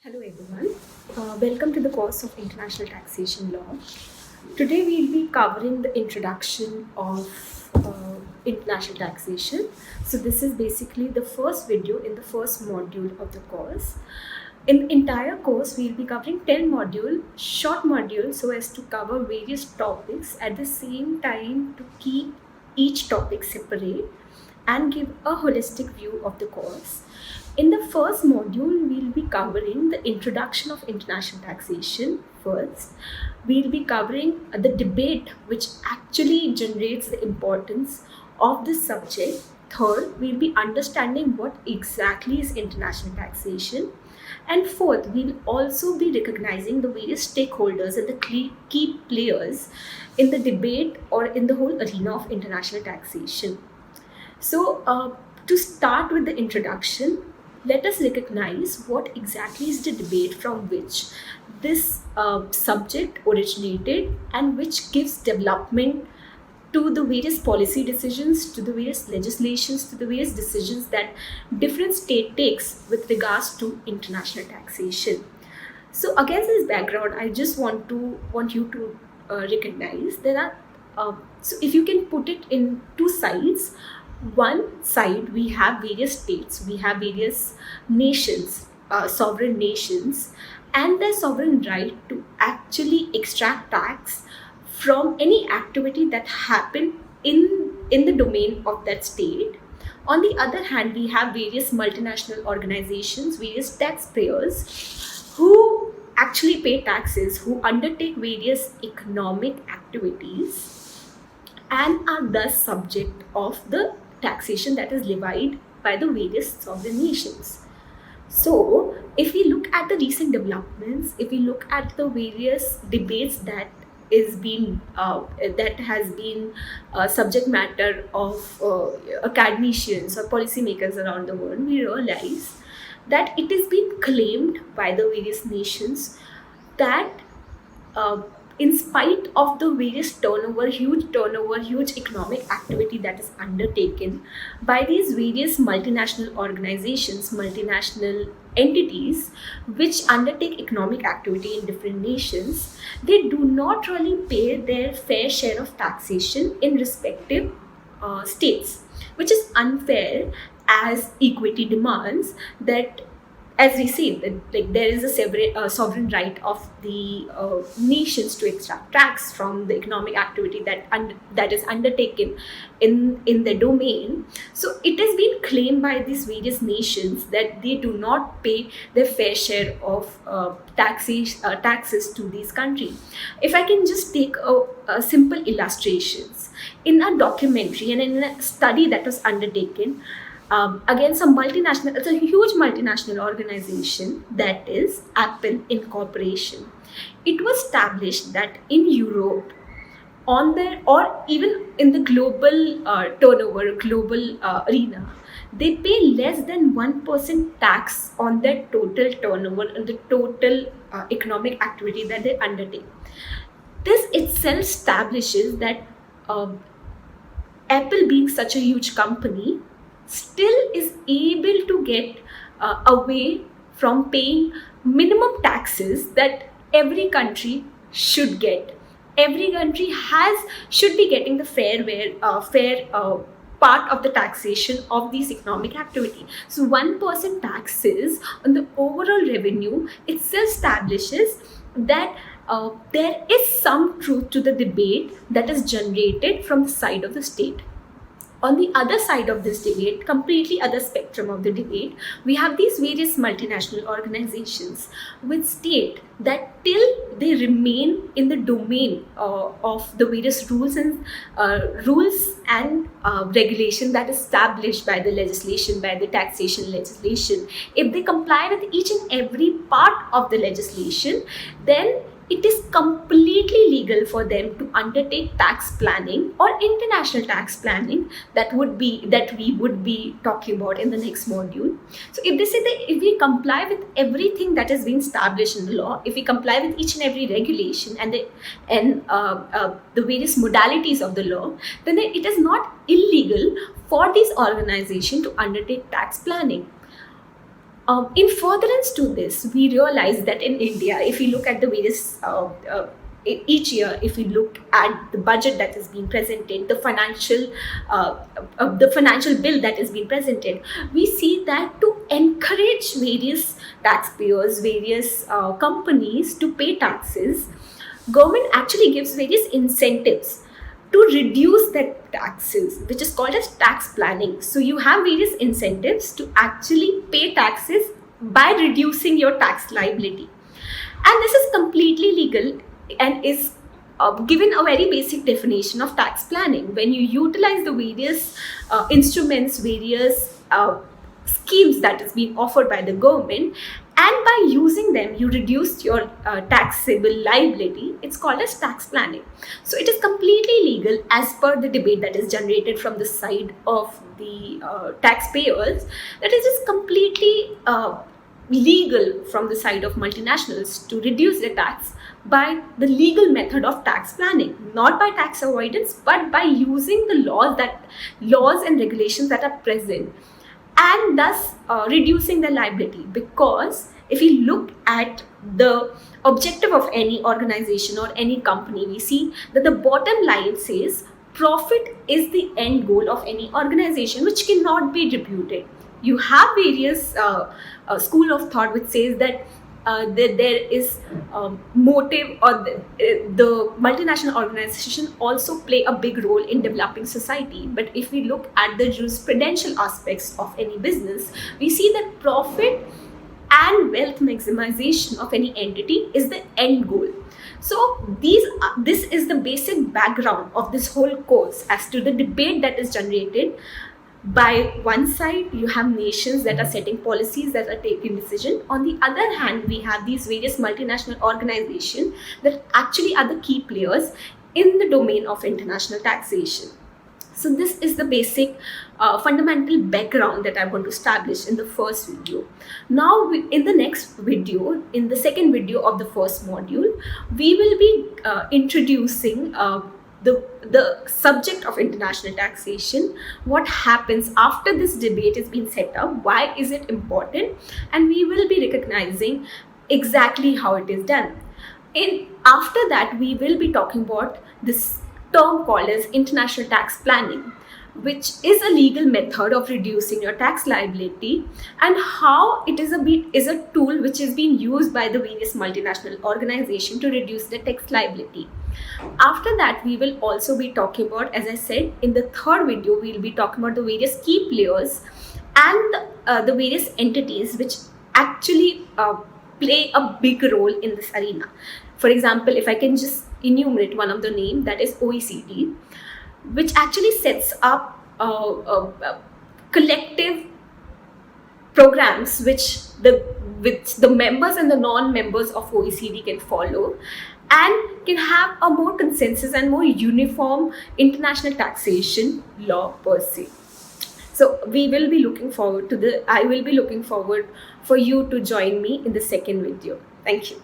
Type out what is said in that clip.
Hello everyone. Welcome to the course of International Taxation Law. Today we'll be covering the introduction of international taxation. So this is basically the first video in the first module of the course. In the entire course, we'll be covering 10 short modules, so as to cover various topics at the same time to keep each topic separate and give a holistic view of the course. In the first module, we'll be covering the introduction of international taxation first. We'll be covering the debate which actually generates the importance of this subject. Third, we'll be understanding what exactly is international taxation. And fourth, we'll also be recognizing the various stakeholders and the key players in the debate or in the whole arena of international taxation. So, to start with the introduction, let us recognize what exactly is the debate from which this subject originated and which gives development to the various policy decisions, to the various legislations, to the various decisions that different state takes with regards to international taxation. So against this background, I just want you to recognize there are so if you can put it in two sides. One side, we have various states, we have various nations, sovereign nations, and their sovereign right to actually extract tax from any activity that happen in the domain of that state. On the other hand, we have various multinational organizations, various taxpayers who actually pay taxes, who undertake various economic activities and are thus subject of the taxation that is levied by the various sovereign nations. So, if we look at the recent developments, if we look at the various debates that has been subject matter of academicians or policymakers around the world, we realize that it is being claimed by the various nations that in spite of the various huge economic activity that is undertaken by these various multinational organizations, multinational entities which undertake economic activity in different nations, they do not really pay their fair share of taxation in respective states, which is unfair as equity demands that, as we see, that like there is a sovereign right of the nations to extract tax from the economic activity that is undertaken in their domain. So it has been claimed by these various nations that they do not pay their fair share of taxes to these countries. If I can just take a simple illustrations in a documentary and in a study that was undertaken against it's a huge multinational organization, that is Apple Incorporation. It was established that in Europe, on their or even in the global global arena, they pay less than 1% tax on their total turnover and the total economic activity that they undertake. This itself establishes that Apple, being such a huge company, still is able to get away from paying minimum taxes that every country should get. Every country should be getting the fair part of the taxation of these economic activity. So 1% taxes on the overall revenue itself establishes that there is some truth to the debate that is generated from the side of the state. On the other side of this debate, completely other spectrum of the debate, we have these various multinational organizations which state that till they remain in the domain of the various rules and regulation that is established by the legislation, by the taxation legislation, if they comply with each and every part of the legislation, then it is completely legal for them to undertake tax planning or international tax planning that we would be talking about in the next module. So if they say that if we comply with everything that has been established in the law, if we comply with each and every regulation and the various modalities of the law, then it is not illegal for this organization to undertake tax planning. In furtherance to this, we realize that in India, if we look at the various each year, if we look at the budget that is being presented, the financial bill that is being presented, we see that to encourage various taxpayers, various companies to pay taxes, government actually gives various incentives to reduce the taxes, which is called as tax planning. So you have various incentives to actually pay taxes by reducing your tax liability. And this is completely legal and is given a very basic definition of tax planning. When you utilize the various instruments, various schemes that is being offered by the government, and by using them you reduce your taxable liability, it's called as tax planning. So it is completely legal as per the debate that is generated from the side of the taxpayers, that it is completely legal from the side of multinationals to reduce the tax by the legal method of tax planning, not by tax avoidance, but by using the laws and regulations that are present, and thus reducing the liability. Because if we look at the objective of any organization or any company, we see that the bottom line says profit is the end goal of any organization, which cannot be reputed. You have various school of thought which says that there is motive, or the multinational organization also play a big role in developing society. But if we look at the jurisprudential aspects of any business, we see that profit and wealth maximization of any entity is the end goal. So this is the basic background of this whole course as to the debate that is generated. By one side, you have nations that are setting policies, that are taking decision. On the other hand, we have these various multinational organizations that actually are the key players in the domain of international taxation. So this is the basic fundamental background that I'm going to establish in the first video. Now, in the next video, in the second video of the first module, we will be introducing the subject of international taxation, what happens after this debate is being set up, why is it important, and we will be recognizing exactly how it is done. After that, we will be talking about this term called as international tax planning, which is a legal method of reducing your tax liability, and how it is a tool which is being used by the various multinational organizations to reduce the tax liability. After that, we will also be talking about, as I said, in the third video, we will be talking about the various key players and the various entities which actually play a big role in this arena. For example, if I can just enumerate one of the names, that is OECD, which actually sets up collective programs which the members and the non-members of OECD can follow, and can have a more consensus and more uniform international taxation law per se. So I will be looking forward for you to join me in the second video. Thank you.